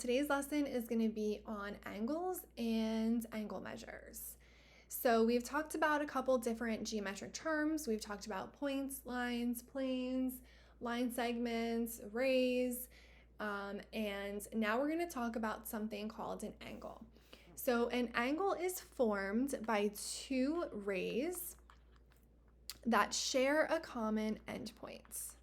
Today's lesson is going to be on angles and angle measures. So we've talked about a couple different geometric terms. We've talked about points, lines, planes, line segments, rays, and now we're going to talk about something called an angle. So an angle is formed by two rays that share a common endpoint.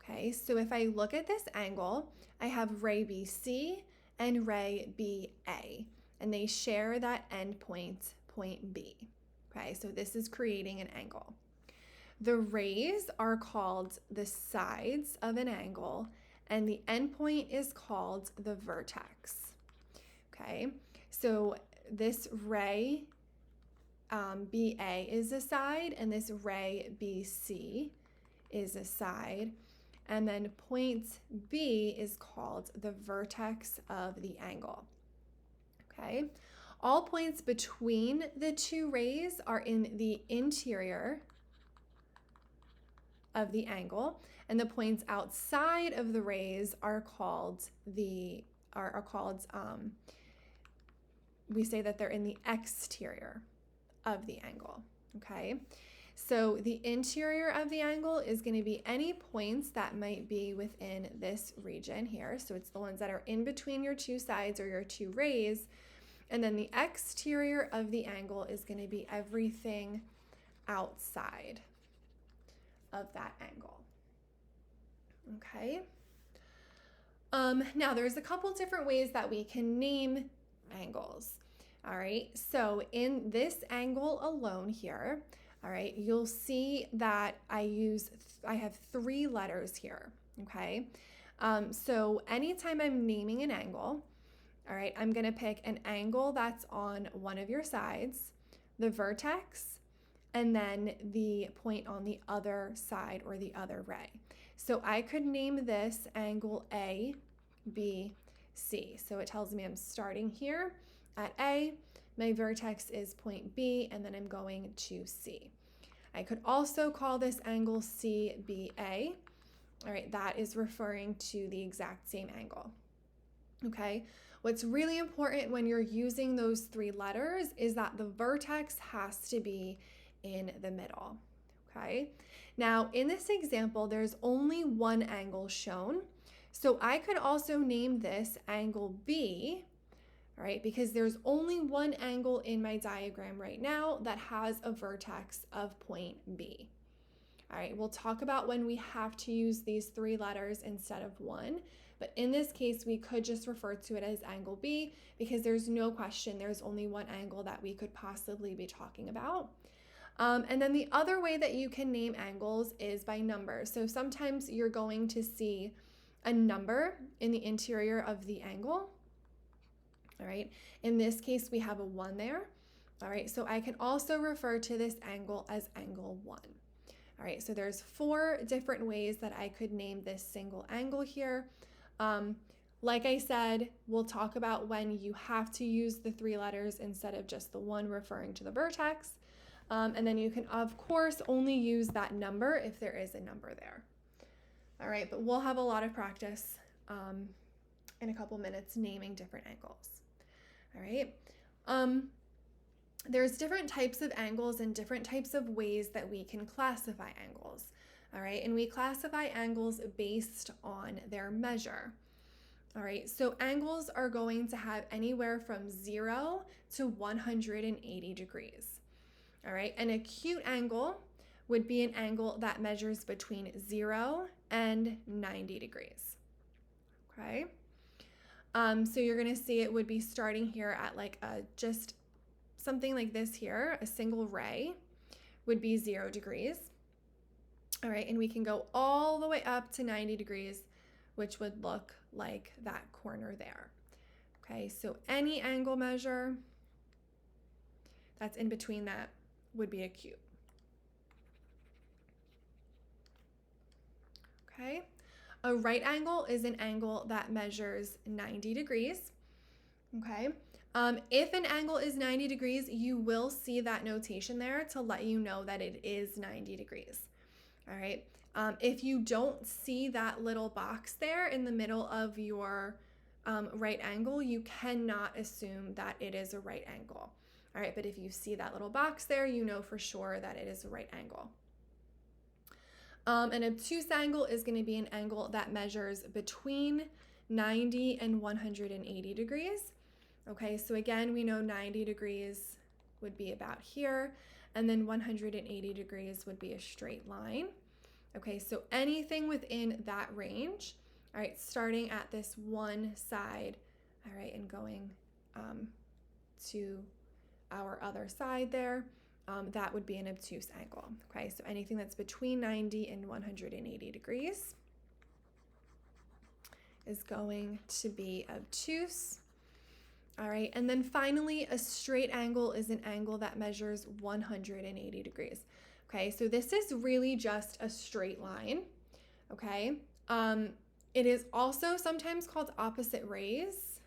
Okay, so if I look at this angle, I have ray BC and ray BA, and they share that endpoint, point B. Okay, so this is creating an angle. The rays are called the sides of an angle, and the endpoint is called the vertex. Okay, so this ray BA is a side, and this ray BC is a side. And then point B is called the vertex of the angle. Okay, all points between the two rays are in the interior of the angle, and the points outside of the rays are called we say that they're in the exterior of the angle. Okay, so the interior of the angle is going to be any points that might be within this region here. So it's the ones that are in between your two sides or your two rays. And then the exterior of the angle is going to be everything outside of that angle. Okay. Now there's a couple different ways that we can name angles. All right, so in this angle alone here, all right, you'll see that I have three letters here, okay? So anytime I'm naming an angle, all right, I'm gonna pick an angle that's on one of your sides, the vertex, and then the point on the other side or the other ray. So I could name this angle A, B, C. So it tells me I'm starting here at A, my vertex is point B, and then I'm going to C. I could also call this angle CBA. All right, that is referring to the exact same angle. Okay, what's really important when you're using those three letters is that the vertex has to be in the middle. Okay, now in this example, there's only one angle shown. So I could also name this angle B, all right, because there's only one angle in my diagram right now that has a vertex of point B. All right, we'll talk about when we have to use these three letters instead of one, but in this case, we could just refer to it as angle B because there's no question there's only one angle that we could possibly be talking about. And then the other way that you can name angles is by number. So sometimes you're going to see a number in the interior of the angle. All right, in this case, we have a 1 there. All right, so I can also refer to this angle as angle 1. All right, so there's 4 different ways that I could name this single angle here. Like I said, we'll talk about when you have to use the 3 letters instead of just the 1 referring to the vertex. And then you can, of course, only use that number if there is a number there. All right, but we'll have a lot of practice in a couple minutes naming different angles. All right. There's different types of angles and different types of ways that we can classify angles. All right, and we classify angles based on their measure. All right, so angles are going to have anywhere from 0 to 180 degrees. All right, an acute angle would be an angle that measures between 0 and 90 degrees. Okay. So you're going to see it would be starting here at like just something like this here, a single ray would be 0 degrees. All right, and we can go all the way up to 90 degrees, which would look like that corner there. Okay, so any angle measure that's in between that would be acute. Okay. A right angle is an angle that measures 90 degrees, okay? If an angle is 90 degrees, you will see that notation there to let you know that it is 90 degrees, all right? If you don't see that little box there in the middle of your right angle, you cannot assume that it is a right angle. All right, but if you see that little box there, you know for sure that it is a right angle. An obtuse angle is going to be an angle that measures between 90 and 180 degrees. Okay, so again, we know 90 degrees would be about here, and then 180 degrees would be a straight line. Okay, so anything within that range, all right, starting at this one side, all right, and going to our other side there, that would be an obtuse angle. Okay, so anything that's between 90 and 180 degrees is going to be obtuse. All right, and then finally, a straight angle is an angle that measures 180 degrees. Okay, so this is really just a straight line. Okay, it is also sometimes called opposite rays.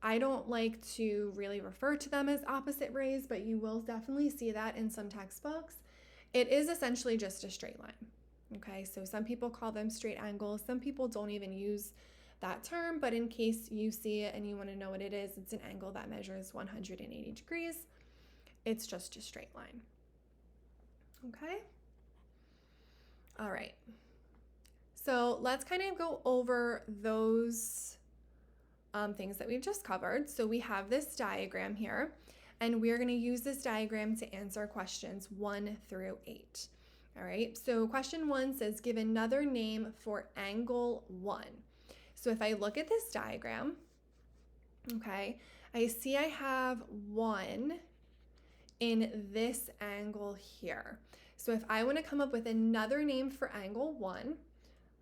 I don't like to really refer to them as opposite rays, but you will definitely see that in some textbooks. It is essentially just a straight line. Okay, so some people call them straight angles. Some people don't even use that term, but in case you see it and you want to know what it is, it's an angle that measures 180 degrees. It's just a straight line. Okay? All right. So let's kind of go over those things that we've just covered. So we have this diagram here, and we're going to use this diagram to answer questions 1 through 8. All right, so question 1 says, give another name for angle 1. So if I look at this diagram, okay, I see I have 1 in this angle here. So if I want to come up with another name for angle 1,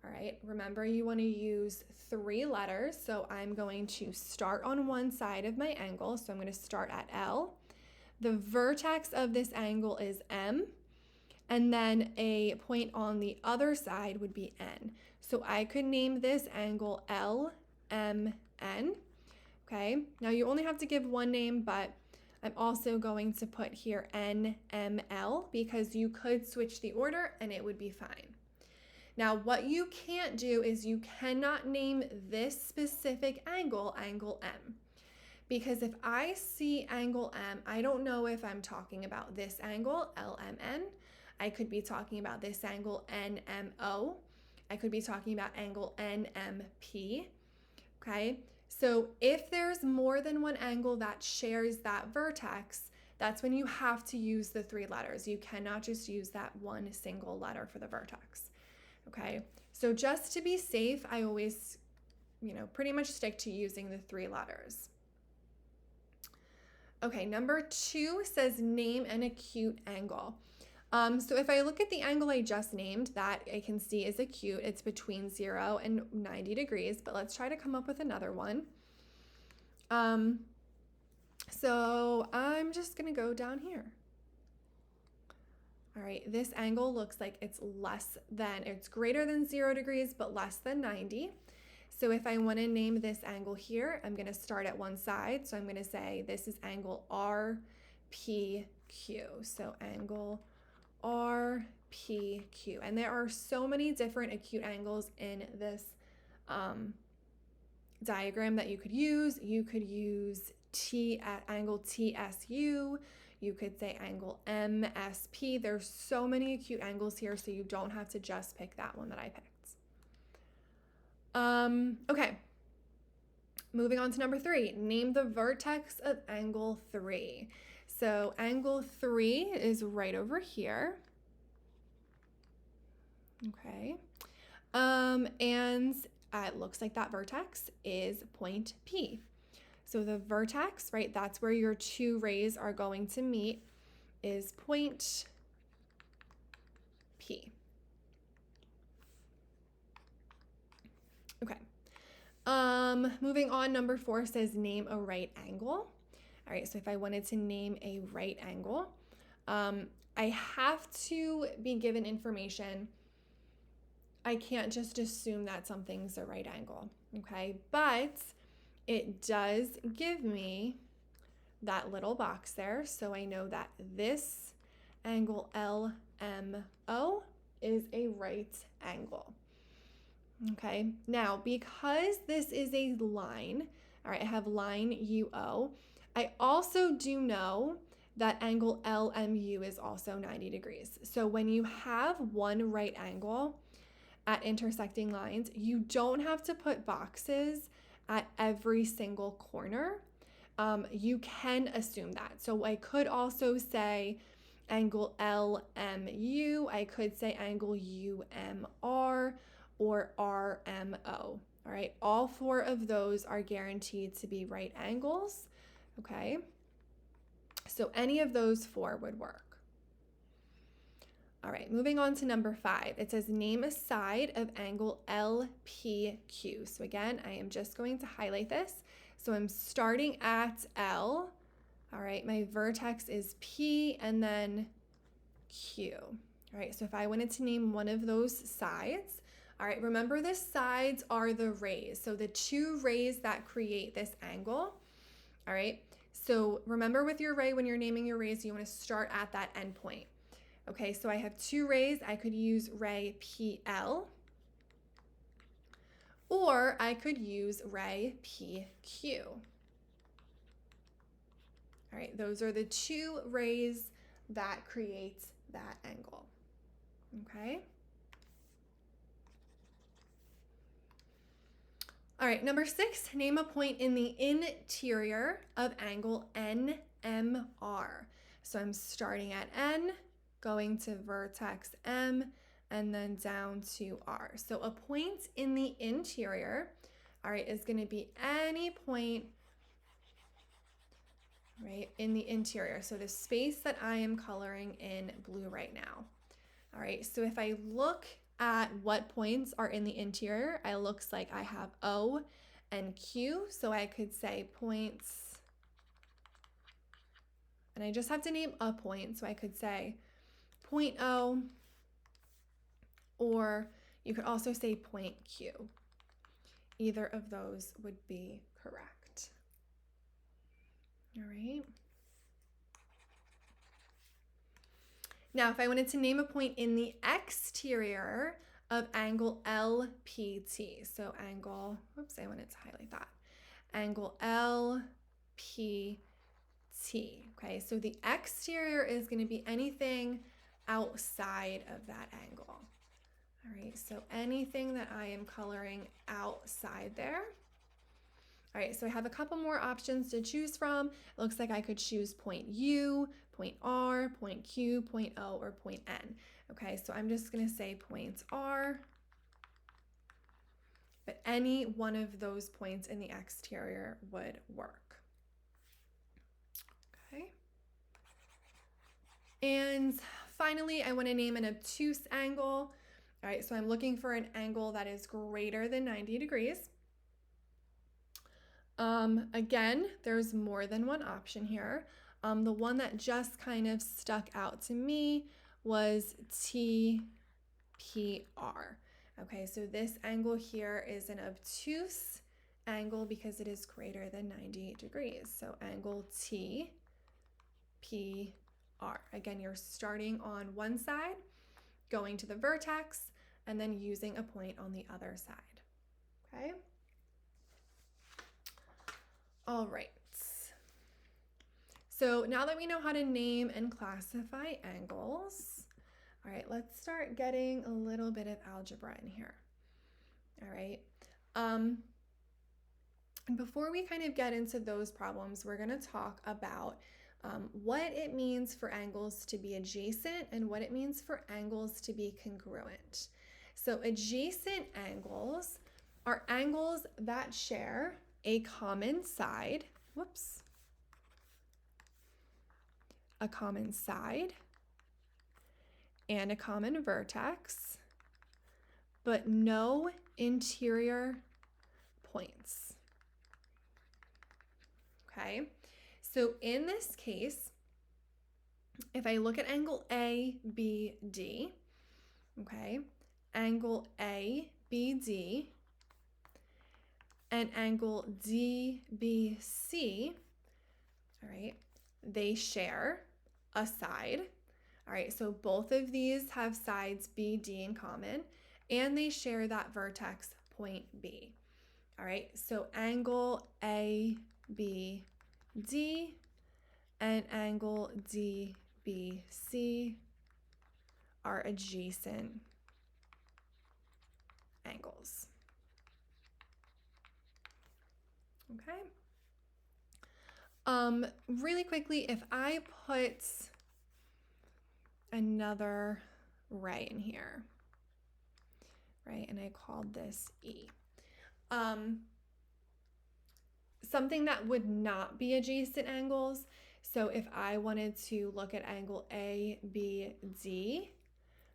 all right, remember you want to use 3 letters. So I'm going to start on one side of my angle. So I'm going to start at L. The vertex of this angle is M. And then a point on the other side would be N. So I could name this angle LMN. Okay, now you only have to give one name, but I'm also going to put here NML because you could switch the order and it would be fine. Now, what you can't do is you cannot name this specific angle, angle M. Because if I see angle M, I don't know if I'm talking about this angle, LMN. I could be talking about this angle NMO. I could be talking about angle NMP, okay? So if there's more than one angle that shares that vertex, that's when you have to use the 3 letters. You cannot just use that one single letter for the vertex, okay? So just to be safe, I always, pretty much stick to using the 3 letters. Okay, number 2 says name an acute angle. So if I look at the angle I just named, that I can see is acute. It's between 0 and 90 degrees, but let's try to come up with another one. So I'm just gonna go down here. All right, this angle looks like it's greater than 0 degrees, but less than 90. So if I wanna name this angle here, I'm gonna start at one side. So I'm gonna say this is angle RPQ. So angle RPQ. And there are so many different acute angles in this diagram that you could use. You could use angle TSU. You could say angle MSP. There's so many acute angles here, so you don't have to just pick that one that I picked. Okay. Moving on to number 3. Name the vertex of angle 3. So angle 3 is right over here. Okay. And it looks like that vertex is point P. So the vertex, right, that's where your 2 rays are going to meet, is point P. Okay. Moving on, number 4 says name a right angle. All right, so if I wanted to name a right angle, I have to be given information. I can't just assume that something's a right angle, okay? But it does give me that little box there, so I know that this angle LMO is a right angle. Okay, now because this is a line, all right, I have line UO, I also do know that angle LMU is also 90 degrees. So when you have one right angle at intersecting lines, you don't have to put boxes at every single corner. You can assume that. So I could also say angle LMU, I could say angle UMR or RMO. All right, all four of those are guaranteed to be right angles. Okay, so any of those four would work. All right, moving on to number 5. It says name a side of angle LPQ. So again, I am just going to highlight this. So I'm starting at L. All right, my vertex is P and then Q. All right, so if I wanted to name one of those sides, all right, remember the sides are the rays. So the two rays that create this angle, all right? So remember with your ray, when you're naming your rays, you want to start at that endpoint. Okay, so I have two rays. I could use ray PL, or I could use ray PQ. All right, those are the two rays that create that angle. Okay. All right, number 6, name a point in the interior of angle NMR. So I'm starting at N, going to vertex M, and then down to R. So a point in the interior, all right, is going to be any point, right, in the interior. So the space that I am coloring in blue right now. All right, so if I look at what points are in the interior, it looks like I have O and Q. So I could say points, and I just have to name a point. So I could say point O, or you could also say point Q. Either of those would be correct. All right. Now, if I wanted to name a point in the exterior of angle LPT, so angle, whoops, I wanted to highlight that, angle LPT, okay? So the exterior is going to be anything outside of that angle. All right, so anything that I am coloring outside there. All right, so I have a couple more options to choose from. It looks like I could choose point U, point R, point Q, point O, or point N. Okay, so I'm just gonna say point R, but any one of those points in the exterior would work. Okay. And finally, I wanna name an obtuse angle. All right, so I'm looking for an angle that is greater than 90 degrees. Again, there's more than one option here. The one that just kind of stuck out to me was TPR. Okay, so this angle here is an obtuse angle because it is greater than 90 degrees. So angle TPR. Again, you're starting on one side, going to the vertex, and then using a point on the other side. Okay? All right. So now that we know how to name and classify angles, all right, let's start getting a little bit of algebra in here. All right. And before we kind of get into those problems, we're going to talk about what it means for angles to be adjacent and what it means for angles to be congruent. So adjacent angles are angles that share a common side, a common side and a common vertex, but no interior points. Okay, so in this case, if I look at angle ABD, okay, angle ABD and angle DBC, all right, they share a side, All right, so both of these have sides BD in common, and they share that vertex point B. All right, so angle ABD and angle DBC are adjacent angles. Okay. Really quickly, if I put another ray in here, right, and I called this E, something that would not be adjacent angles. So if I wanted to look at angle ABD,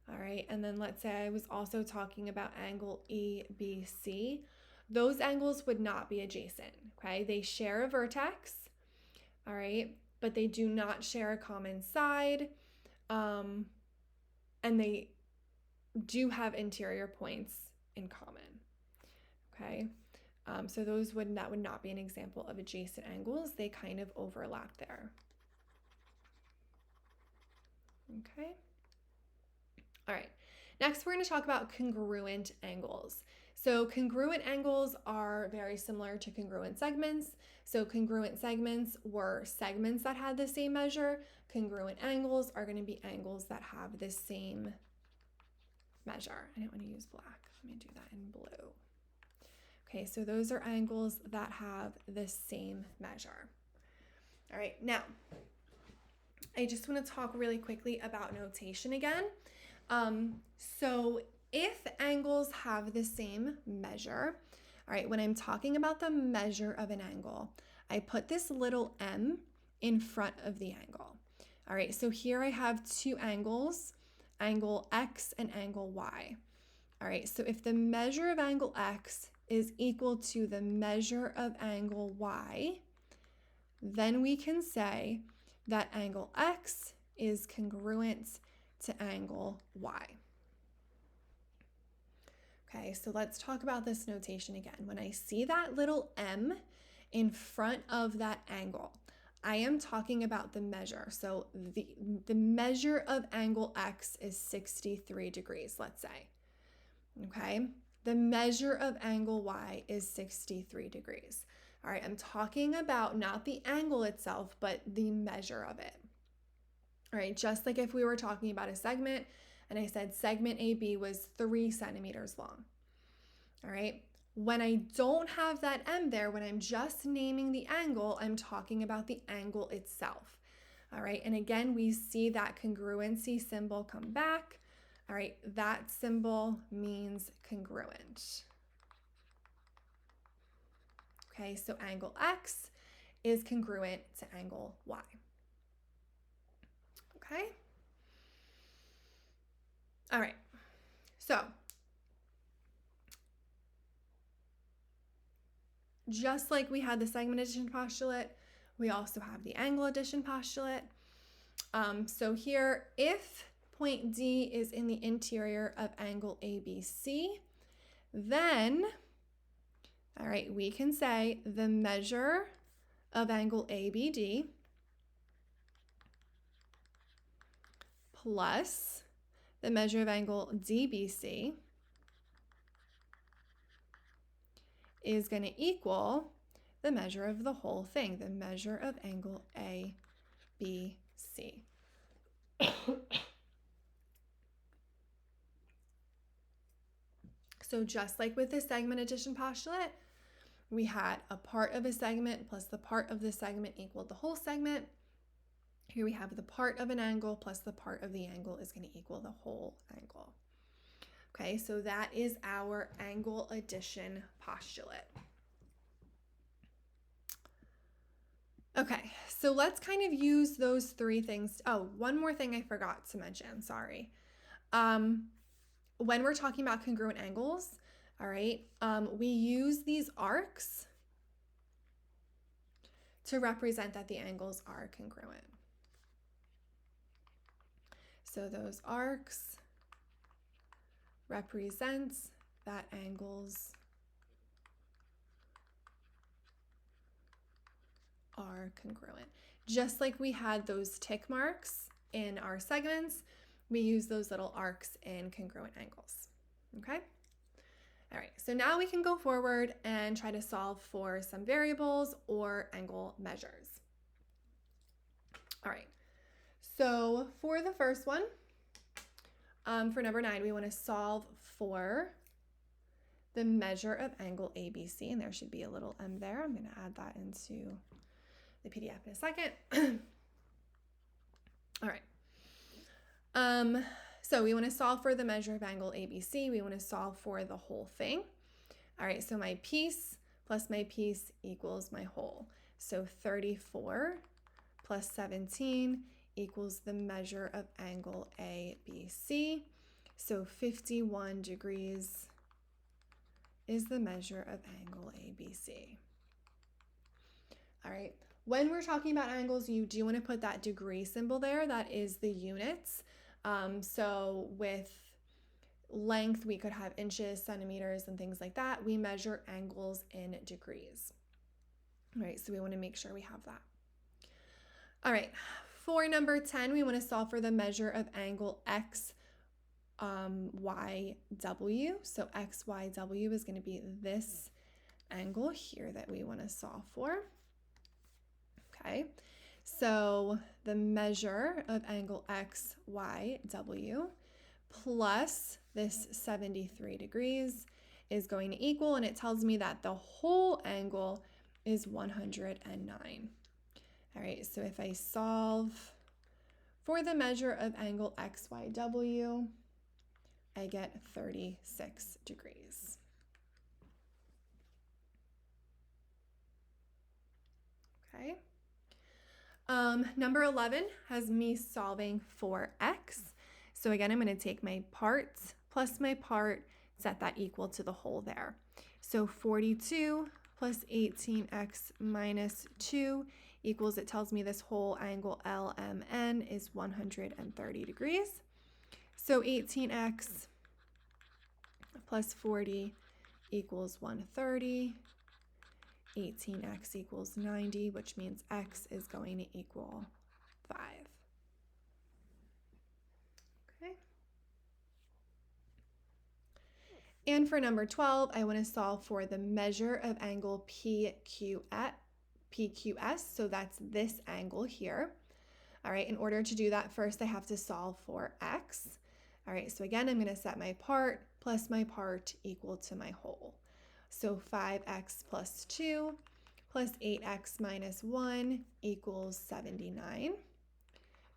all right, and then let's say I was also talking about angle EBC, those angles would not be adjacent, okay? They share a vertex, all right, but they do not share a common side, and they do have interior points in common, okay? So that would not be an example of adjacent angles. They kind of overlap there. Okay. All right. Next, we're going to talk about congruent angles. So congruent angles are very similar to congruent segments. So congruent segments were segments that had the same measure. Congruent angles are going to be angles that have the same measure. I didn't want to use black. Let me do that in blue. Okay, so those are angles that have the same measure. All right, now, I just want to talk really quickly about notation again. So if angles have the same measure, all right, when I'm talking about the measure of an angle, I put this little m in front of the angle. All right, so here I have two angles, angle X and angle Y. All right, so if the measure of angle X is equal to the measure of angle Y, then we can say that angle X is congruent to angle Y. Okay, so let's talk about this notation again. When I see that little m in front of that angle, I am talking about the measure. So the measure of angle X is 63 degrees, let's say. Okay, the measure of angle Y is 63 degrees. All right, I'm talking about not the angle itself, but the measure of it. All right, just like if we were talking about a segment and I said segment AB was 3 centimeters long. All right, when I don't have that M there, when I'm just naming the angle, I'm talking about the angle itself. All right, and again, we see that congruency symbol come back. All right, that symbol means congruent. Okay, so angle X is congruent to angle Y. Okay? All right, so just like we had the segment addition postulate, we also have the angle addition postulate. So here, if point D is in the interior of angle ABC, then, all right, we can say the measure of angle ABD plus the measure of angle DBC is going to equal the measure of the whole thing, the measure of angle ABC. So just like with the segment addition postulate, we had a part of a segment plus the part of the segment equaled the whole segment. Here we have the part of an angle plus the part of the angle is going to equal the whole angle. Okay, so that is our angle addition postulate. Okay, so let's kind of use those three things. Oh, one more thing I forgot to mention, sorry. When we're talking about congruent angles, all right, we use these arcs to represent that the angles are congruent. So those arcs represent that angles are congruent. Just like we had those tick marks in our segments, we use those little arcs in congruent angles. Okay? All right, so now we can go forward and try to solve for some variables or angle measures. All right, so for the first one, for number 9, we want to solve for the measure of angle ABC, and there should be a little m there. I'm going to add that into the PDF in a second. All right. So we want to solve for the measure of angle ABC. We want to solve for the whole thing. All right, so my piece plus my piece equals my whole. So 34 plus 17 equals the measure of angle ABC. So 51 degrees is the measure of angle ABC. All right, when we're talking about angles, you do want to put that degree symbol there. That is the units. So with length, we could have inches, centimeters, and things like that. We measure angles in degrees. All right, so we want to make sure we have that. All right, for number 10, we want to solve for the measure of angle X, Y, W. So X, Y, W is going to be this angle here that we want to solve for. Okay, so the measure of angle X, Y, W plus this 73 degrees is going to equal, and it tells me that the whole angle is 109. All right, so if I solve for the measure of angle XYW, I get 36 degrees. Okay. Number 11 has me solving for X. So again, I'm going to take my parts plus my part, set that equal to the whole there. So 42 plus 18x minus 2 equals, it tells me this whole angle LMN is 130 degrees. So 18x plus 40 equals 130. 18x equals 90, which means x is going to equal 5. Okay. And for number 12, I want to solve for the measure of angle PQS. So that's this angle here. All right, in order to do that, first I have to solve for x. All right, so again, I'm going to set my part plus my part equal to my whole. So 5x plus 2 plus 8x minus 1 equals 79.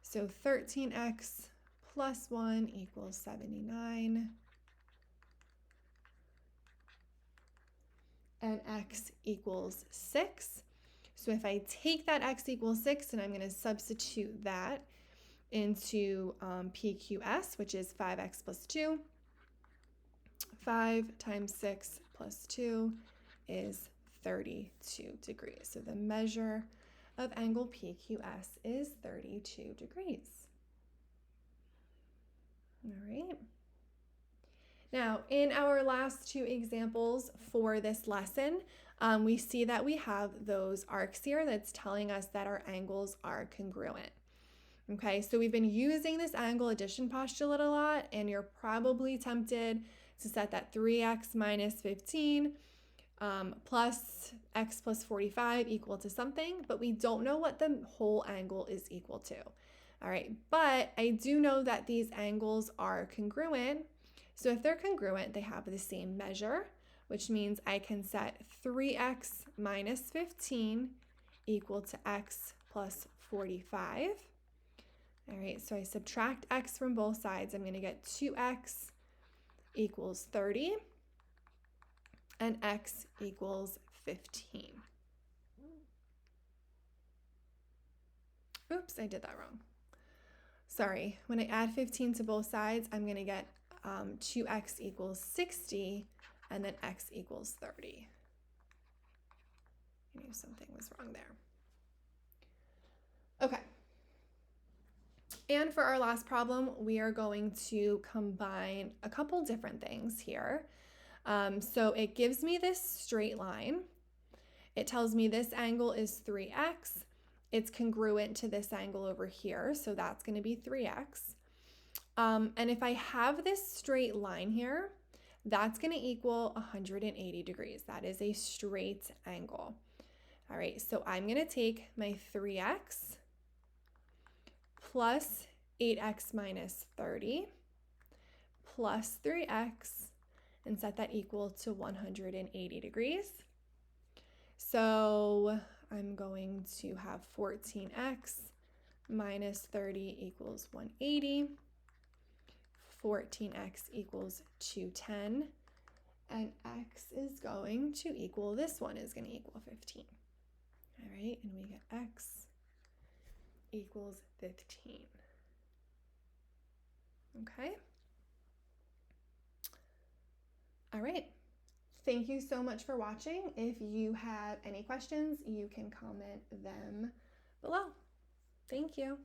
So 13x plus 1 equals 79. And x equals 6. So if I take that x equals 6 and I'm going to substitute that into PQS, which is 5x plus 2, 5 times 6 plus 2 is 32 degrees. So the measure of angle PQS is 32 degrees. All right. Now, in our last two examples for this lesson, we see that we have those arcs here that's telling us that our angles are congruent. Okay, so we've been using this angle addition postulate a lot, and you're probably tempted to set that 3x minus 15 plus x plus 45 equal to something, but we don't know what the whole angle is equal to. All right, but I do know that these angles are congruent. So if they're congruent, they have the same measure, which means I can set 3x minus 15 equal to x plus 45. All right, so I subtract x from both sides. I'm going to get 2x equals 30, and x equals 15. Oops, I did that wrong. Sorry, when I add 15 to both sides, I'm going to get 2x equals 60, and then x equals 30. I knew something was wrong there. Okay. And for our last problem, we are going to combine a couple different things here. So it gives me this straight line. It tells me this angle is 3x, it's congruent to this angle over here, so that's going to be 3x. And if I have this straight line here, that's going to equal 180 degrees. That is a straight angle. All right, so I'm going to take my 3x plus 8x minus 30 plus 3x and set that equal to 180 degrees. So I'm going to have 14x minus 30 equals 180. 14x equals 210. And x is going to equal, this one is going to equal 15. All right, and we get x equals 15. Okay. All right. Thank you so much for watching. If you have any questions, you can comment them below. Thank you.